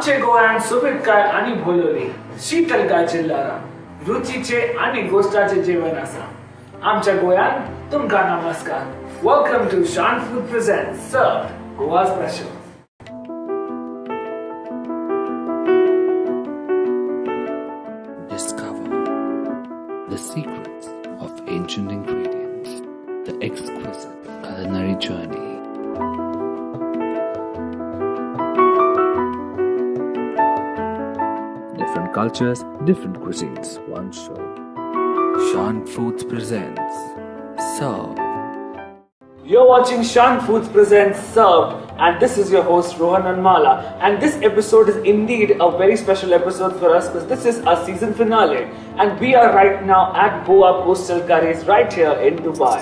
आमचे गोंयांत सुबीत काय आणि भोलोरी, शीतल काय चिल्लारा, रुचीचे आणि गोष्टाचे जेवण आसा. आमच्या गोंयांत तुमकां नमस्कार. Welcome to Shan Food Presents Served Goa Special. Discover the secrets of ancient ingredients, the exquisite culinary journey. Different cultures, different cuisines, one show. Shan Foods presents Serve. You're watching Shan Foods Presents Served, and this is your host Rohan Anmala. And this episode is indeed a very special episode for us because this is our season finale, and we are right now at Goa Coastal Curries right here in Dubai.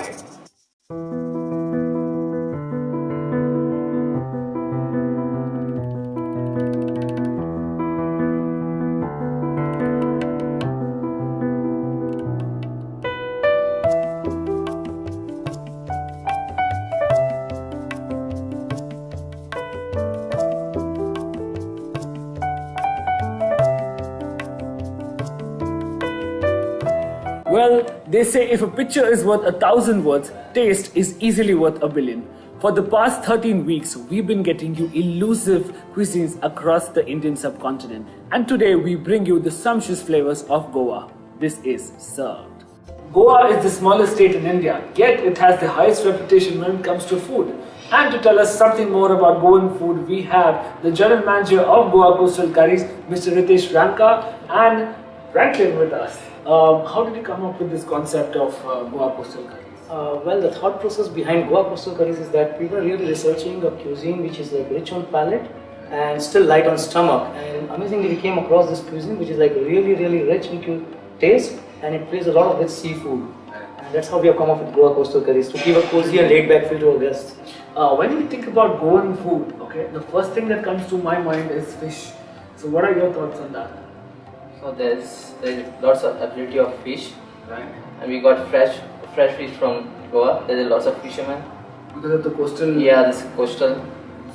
Well, they say if a picture is worth 1,000 words, taste is easily worth a billion. For the past 13 weeks, we've been getting you elusive cuisines across the Indian subcontinent. And today we bring you the sumptuous flavors of Goa. This is Served. Goa is the smallest state in India, yet it has the highest reputation when it comes to food. And to tell us something more about Goan food, we have the general manager of Goa Coastal Curries, Mr. Ritesh Ranka, and Franklin with us. How did you come up with this concept of Goa Coastal Curries? Well, the thought process behind Goa Coastal Curries is that we were really researching a cuisine which is like rich on palate and still light on stomach. And amazingly, we came across this cuisine which is like really rich into taste, and it plays a lot with seafood. And that's how we have come up with Goa Coastal Curries, to give a cozy and laid back feel to our guests. When you think about Goan food, okay, the first thing that comes to my mind is fish. So what are your thoughts on that? So there's lots of availability of fish, Right. and we got fresh fish from Goa. There's lots of fishermen. Because of the coastal. Yeah, this is coastal.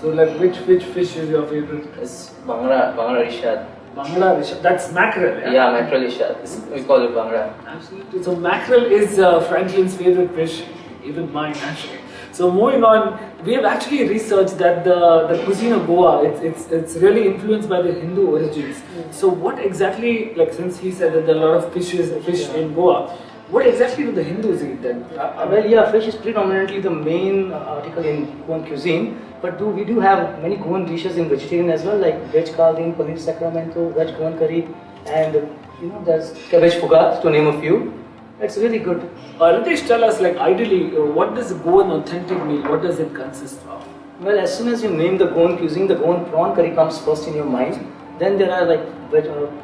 So like which fish is your favorite? It's Bhangra Rishad. Bangla fish. That's mackerel. Yeah, mackerel Rishad. We call it Bhangra. Absolutely. So mackerel is Franklin's favorite fish, even mine actually. So moving on, we have actually researched that the cuisine of Goa, it's really influenced by the Hindu origins. So what exactly, like since he said that there are a lot of fish in Goa, what exactly do the Hindus eat then? Well, yeah, fish is predominantly the main article in Goan cuisine, but we do have many Goan dishes in vegetarian as well, like veg kaldin, paneer sacramento, veg Goan curry, and there's cabbage fugat, to name a few. It's really good. Ritesh, tell us, like ideally, what does a Goan authentic meal, what does it consist of? Well, as soon as you name the Goan cuisine, the Goan prawn curry comes first in your mind. Then there are like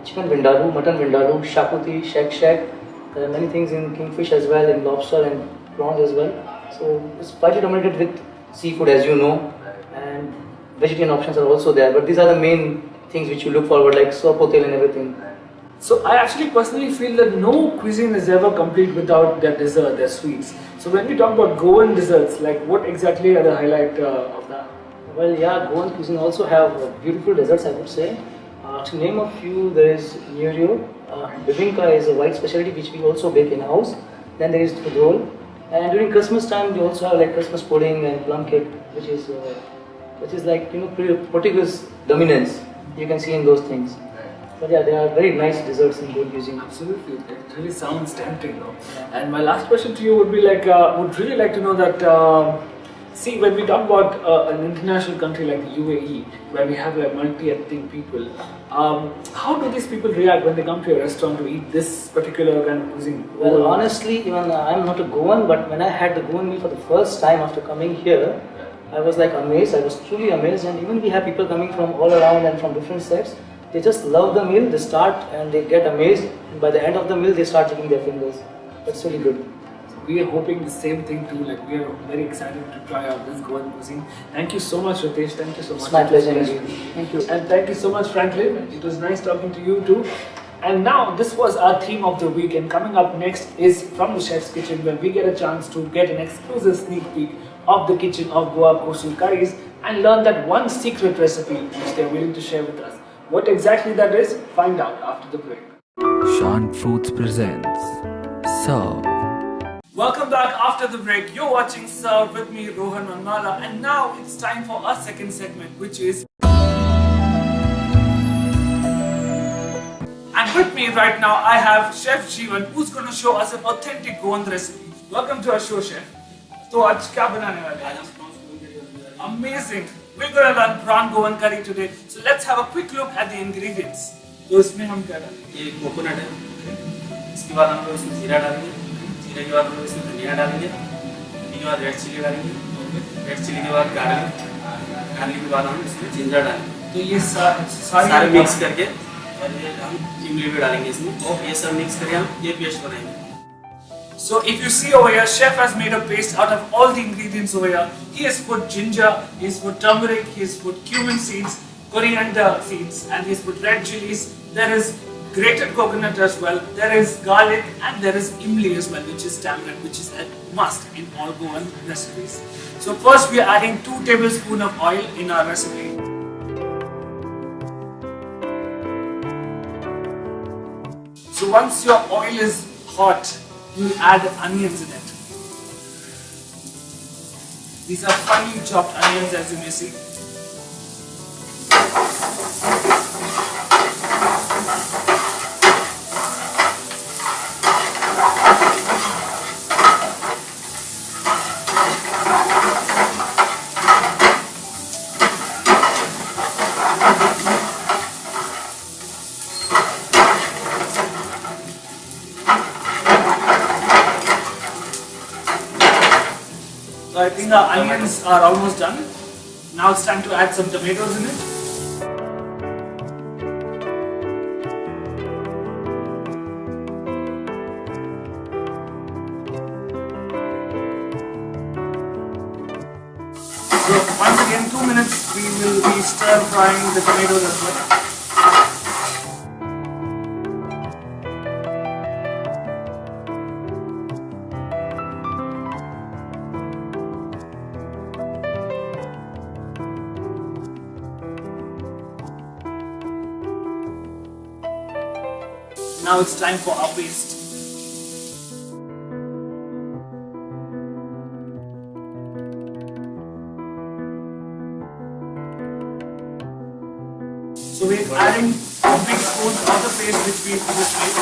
chicken vindaloo, mutton vindaloo, shakuti, shak. There are many things in kingfish as well, in lobster and prawns as well. So it's quite dominated with seafood, as you know, and vegetarian options are also there. But these are the main things which you look forward, like soap hotel and everything. So I actually personally feel that no cuisine is ever complete without their dessert, their sweets. So when we talk about Goan desserts, like what exactly are the highlight of that? Well, yeah, Goan cuisine also have beautiful desserts, I would say. To name a few, there is Nyuryo. Bibinka is a white specialty which we also bake in house. Then there is Tudol. And during Christmas time, we also have like Christmas pudding and plum cake, which is like Portuguese dominance. You can see in those things. But yeah, there are very nice desserts in Goan cuisine. Absolutely, it really sounds tempting though. And my last question to you would be like, would really like to know that, see, when we talk about an international country like the UAE, where we have like multi-ethnic people, how do these people react when they come to a restaurant to eat this particular kind of cuisine? Well, honestly, even I'm not a Goan, but when I had the Goan meal for the first time after coming here, I was like amazed. I was truly amazed, and even we have people coming from all around and from different sets. They just love the meal. They start and they get amazed, and by the end of the meal, they start licking their fingers. That's really good. We are hoping the same thing too. Like we are very excited to try out this Goan cuisine. Thank you so much, Ritesh. Thank you so much. It's my pleasure. Thank you. And thank you so much, Franklin. It was nice talking to you too. And now this was our theme of the week, and coming up next is From the Chef's Kitchen, where we get a chance to get an exclusive sneak peek of the kitchen of Goa Coastal Curries and learn that one secret recipe which they are willing to share with us. What exactly that is, find out after the break. Shan Foods presents Serve. Welcome back after the break. You're watching Serve with me, Rohan Manmala, and now it's time for our second segment, which is. And with me right now, I have Chef Jeevan, who's going to show us an authentic Goan recipe. Welcome to our show, Chef. So, आज क्या बनाने वाले हैं? Amazing. We're going to learn prawn Goan curry today. So let's have a quick look at the ingredients. तो इसमें हम क्या डालेंगे? ये कोकोनट है, इसके बाद हम लोग इसमें जीरा डालेंगे, जीरे के बाद हम लोग इसमें धनिया डालेंगे, धनिया के बाद रेड चिली डालेंगे, रेड चिली के बाद गार्लिक, गार्लिक के बाद हम इसमें जिंजर डालेंगे। तो ये सारे मिक्स करके और ये हम इमली भी डालेंगे इसमें और ये सब मिक्स करके हम ये पेस्ट बनाएंगे। So if you see over here, chef has made a paste out of all the ingredients over here. He has put ginger, he has put turmeric, he has put cumin seeds, coriander seeds, and he has put red chilies. There is grated coconut as well, there is garlic, and there is imli as well, which is tamarind, which is a must in all Goan recipes. So first we are adding 2 tablespoons of oil in our recipe. So once your oil is hot, you add onions in it. These are finely chopped onions, as you may see. So I think our onions are almost done. Now it's time to add some tomatoes in it. So once again, 2 minutes we will be stir frying the tomatoes as well. Now it's time for our paste. So we're adding 2 big spoons of the paste which we just made.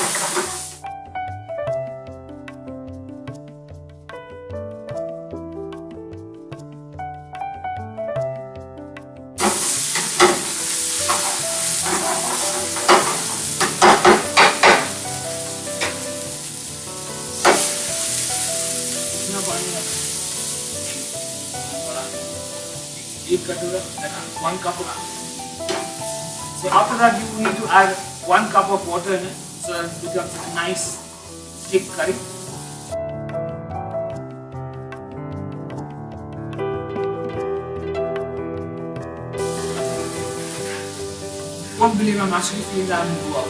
One cup of. So after that you need to add 1 cup of water in it so that it becomes a nice thick curry. Won't believe I'm actually feeling that I'm in Goa.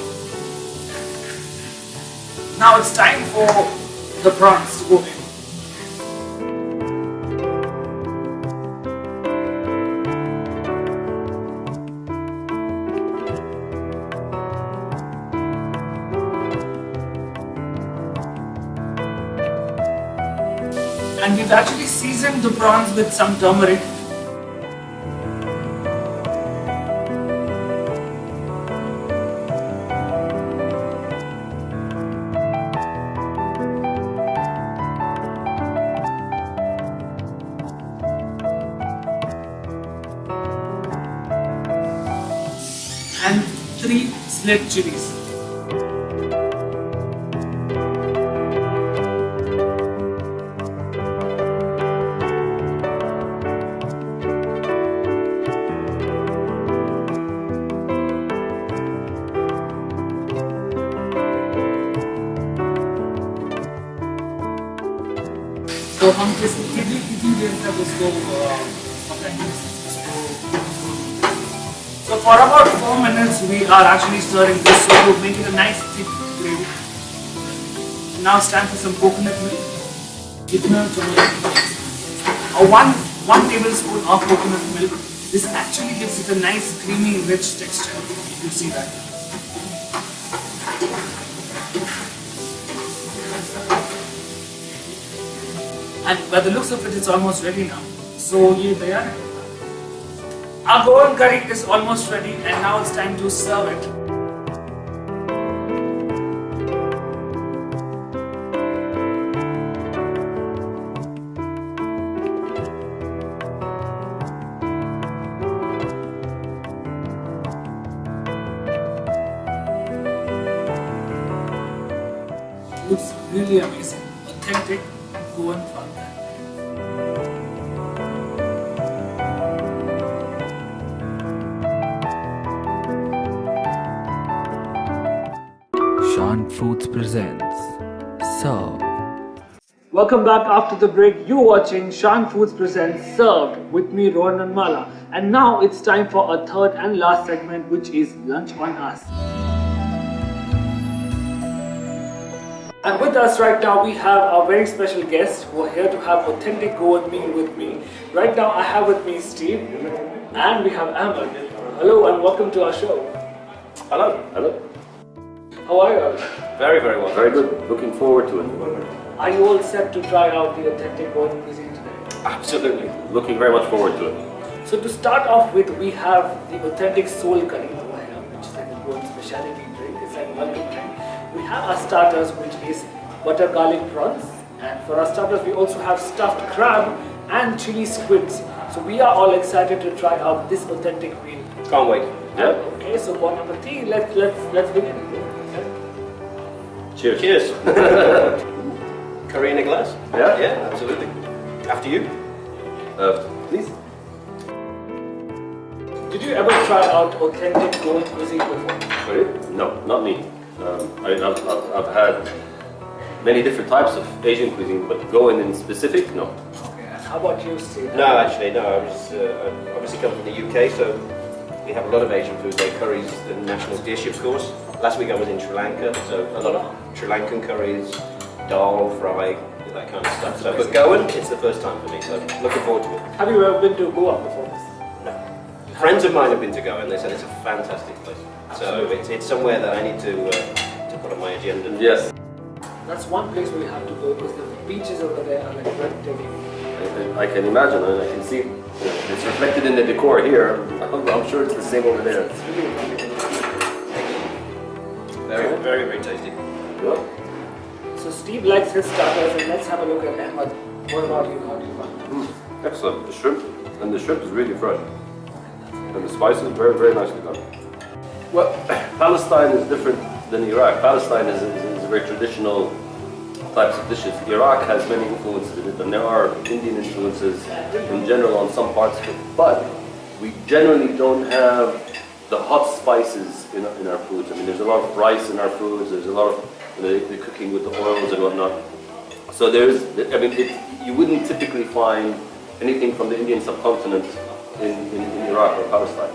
Now it's time for the prawns to go in. And we've actually seasoned the prawns with some turmeric. And 3 slit chilies. तो हम कितनी देर तक उसको पकाएंगे इसको. So for about 4 minutes we are actually stirring this so to make it a nice thick gravy. Now it's time for some coconut milk. कितना चाहिए? one tablespoon of coconut milk. This actually gives it a nice creamy rich texture. You see that. And by the looks of it, it's almost ready now. So, ye tayar hai. Our Goan curry is almost ready, and now it's time to serve it. Looks really amazing, authentic Goan fun. Shan Foods presents Serve. Welcome back after the break. You're watching Shan Foods Presents Served with me, Rohan and Mala. And now it's time for our third and last segment, which is Lunch on Us. And with us right now, we have our very special guests who are here to have authentic Goan meal with me. Right now, I have with me Steve and we have Ahmed. Hello and welcome to our show. Hello. Hello. How are you? Very, very well. Very good. Looking forward to it. Are you all set to try out the authentic Goan cuisine today? Absolutely. Looking very much forward to it. So to start off with, we have the authentic soul curry over here, which is like a Goan specialty drink. It's like a welcome drink. We have our starters, which is butter garlic prawns, and for our starters we also have stuffed crab and chili squids. So we are all excited to try out this authentic meal. Can't wait. Yeah. Okay, so bon appetit. Let's begin. Cheers. Cheers. Curry in a glass? Yeah? Yeah, absolutely. After you? Please. Did you ever try out authentic Goan cuisine before? Sorry? No, not me. I've had many different types of Asian cuisine, but Goan in specific, no. Okay, and how about you, Steve? No, actually, no. I was obviously come from the UK, so we have a lot of Asian food. Like curries, the national dish, of course. Last week I was in Sri Lanka, so a lot of Sri Lankan curries, dal, fry, that kind of stuff. So, but Goan, it's the first time for me, so looking forward to it. Have you ever been to Goa before this? No. Friends of mine have been to Goa and they said it's a fantastic place. So it's somewhere that I need to put on my agenda. Yes. That's one place we have to go because the beaches over there are like breathtaking. I can imagine, and I can see it's reflected in the decor here. I'm sure it's the same over there. It's really wonderful. Very, very, very tasty. Yeah. So Steve likes his starters, and let's have a look at Ahmed. What about you? How do you find it? Excellent. The shrimp is really fresh. And the spices are very, very nicely done. Well, Palestine is different than Iraq. Palestine is a very traditional types of dishes. Iraq has many influences in it, and there are Indian influences in general on some parts of it. But we generally don't have the hot spices in our foods. I mean, there's a lot of rice in our foods. There's a lot of the cooking with the oils and whatnot. So you wouldn't typically find anything from the Indian subcontinent in Iraq or Palestine.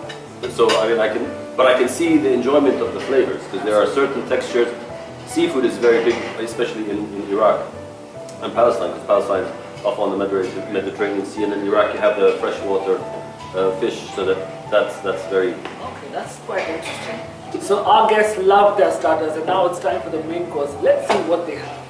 So I can see the enjoyment of the flavors because there are certain textures. Seafood is very big, especially in Iraq and Palestine, because Palestine is off on the Mediterranean Sea, and in Iraq you have the freshwater fish. So that's very. Okay, that's quite interesting. So our guests love their starters, and now it's time for the main course. Let's see what they have.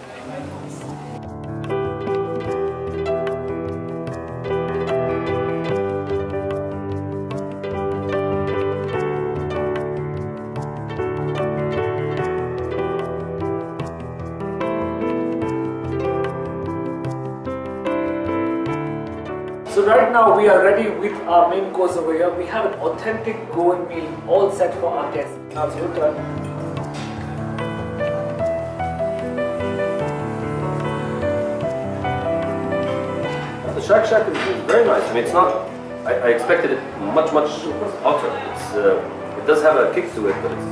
So right now we are ready with our main course over here. We have an authentic Goan meal all set for our guests. Now it's your turn. The shack is very nice. I mean, it's not. I expected it much hotter. It does have a kick to it, but it's.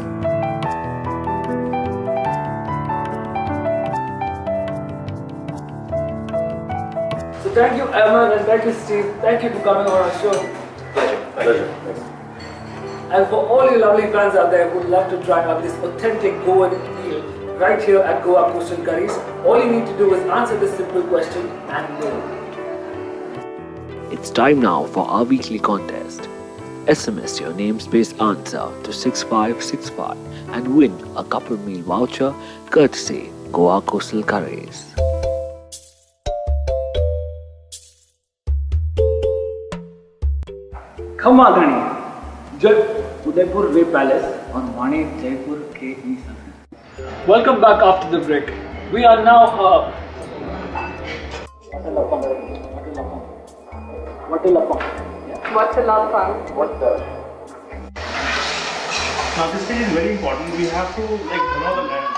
So thank you, Ahmed, and thank you, Steve. Thank you for coming on our show. Pleasure. Thanks. And for all you lovely fans out there who would love to try out this authentic Goan meal right here at Goa Coastal Curries, all you need to do is answer this simple question and win. It's time now for our weekly contest. SMS your namespace answer to 6565 and win a couple meal voucher courtesy Goa Coastal Curries. खमागणी जय उदयपुर वे palace और वाणी जयपुर के ही समय. Welcome back after the break. We are now Now this thing is very important. We have to know the land.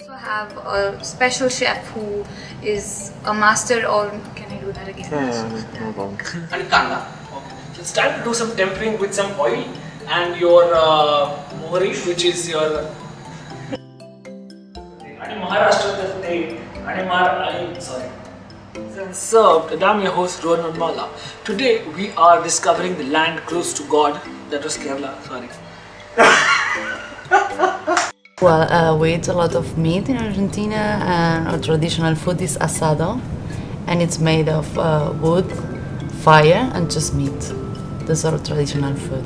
Also have a special chef who is a master, or can I do that again? and kanda. So it's time to do some tempering with some oil and your mohri, which is your Maharashtra state. Sorry. Served. I'm your host Rohan Mala. Today we are discovering the land close to God. That was Kerala. Sorry. Well, we eat a lot of meat in Argentina, and our traditional food is asado, and it's made of wood, fire, and just meat. That's our traditional food.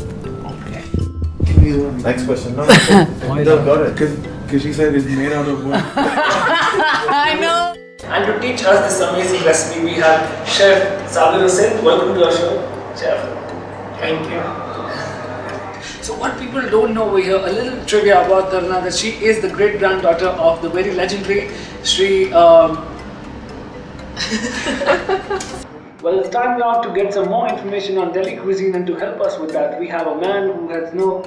Next question. No, you don't got it. Because she said it's made out of wood. I know! And to teach us this amazing recipe, we have Chef Sabir Hussain. Welcome to our show, Chef. Thank you. So what people don't know over here, a little trivia about Tarna, that she is the great granddaughter of the very legendary Sri. Well, it's time now to get some more information on Delhi cuisine, and to help us with that, we have a man who has no.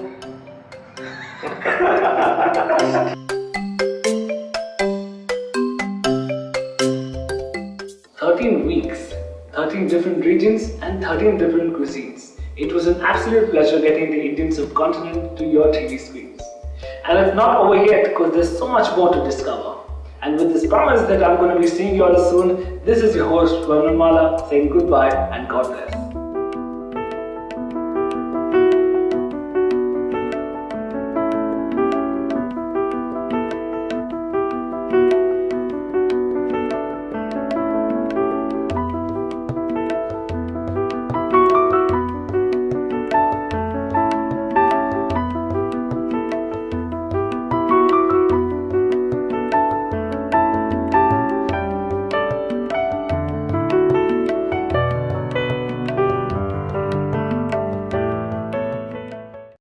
13 weeks, 13 different regions, and 13 different cuisines. It was an absolute pleasure getting the Indian subcontinent to your TV screens. And it's not over yet, because there's so much more to discover. And with this promise that I'm going to be seeing you all soon, this is your host, Rohan Mala, saying goodbye and God bless.